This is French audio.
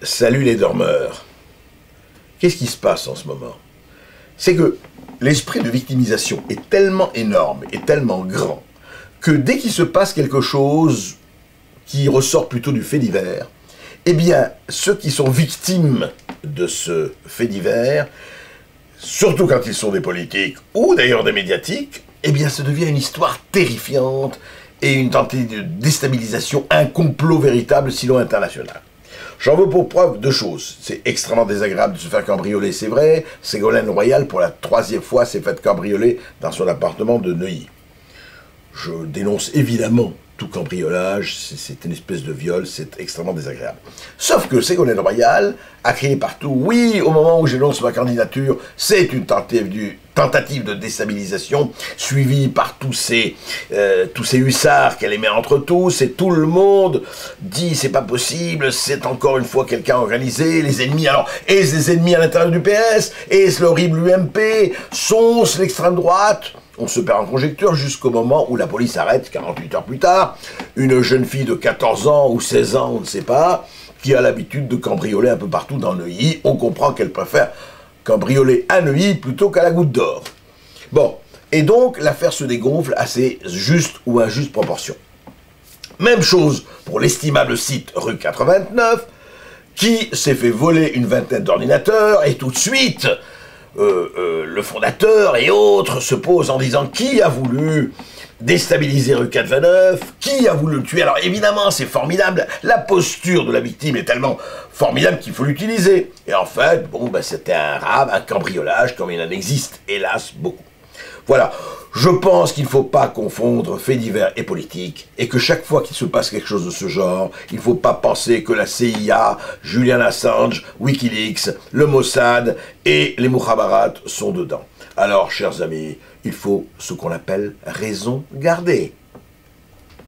Salut les dormeurs. Qu'est-ce qui se passe en ce moment? C'est que l'esprit de victimisation est tellement énorme et tellement grand que dès qu'il se passe quelque chose qui ressort plutôt du fait divers, eh bien, ceux qui sont victimes de ce fait divers, surtout quand ils sont des politiques ou d'ailleurs des médiatiques, eh bien, ça devient une histoire terrifiante et une tentative de déstabilisation, un complot véritable, sinon international. J'en veux pour preuve deux choses. C'est extrêmement désagréable de se faire cambrioler, c'est vrai. Ségolène Royal, pour la 3e fois, s'est fait cambrioler dans son appartement de Neuilly. Je dénonce évidemment tout cambriolage, c'est une espèce de viol, c'est extrêmement désagréable. Sauf que Ségolène Royal a crié partout, oui, au moment où j'énonce ma candidature, c'est une tentative de déstabilisation, suivie par tous ces hussards qu'elle émet entre tous, et tout le monde dit, c'est pas possible, c'est encore une fois quelqu'un organisé, les ennemis, alors, est-ce les ennemis à l'intérieur du PS, est-ce l'horrible UMP, sont-ce l'extrême droite? On se perd en conjecture jusqu'au moment où la police arrête, 48 heures plus tard, une jeune fille de 14 ans ou 16 ans, on ne sait pas, qui a l'habitude de cambrioler un peu partout dans Neuilly. On comprend qu'elle préfère cambrioler à Neuilly plutôt qu'à la Goutte d'Or. Bon, et donc l'affaire se dégonfle à ses justes ou injustes proportions. Même chose pour l'estimable site rue 89, qui s'est fait voler une vingtaine d'ordinateurs, et tout de suite... le fondateur et autres se posent en disant qui a voulu déstabiliser rue 429, qui a voulu le tuer. Alors évidemment c'est formidable, la posture de la victime est tellement formidable qu'il faut l'utiliser. Et en fait, bon, c'était un rave, un cambriolage comme il en existe hélas beaucoup. Voilà, je pense qu'il ne faut pas confondre faits divers et politique, et que chaque fois qu'il se passe quelque chose de ce genre, il ne faut pas penser que la CIA, Julian Assange, Wikileaks, le Mossad et les Mukhabarat sont dedans. Alors, chers amis, il faut ce qu'on appelle raison garder.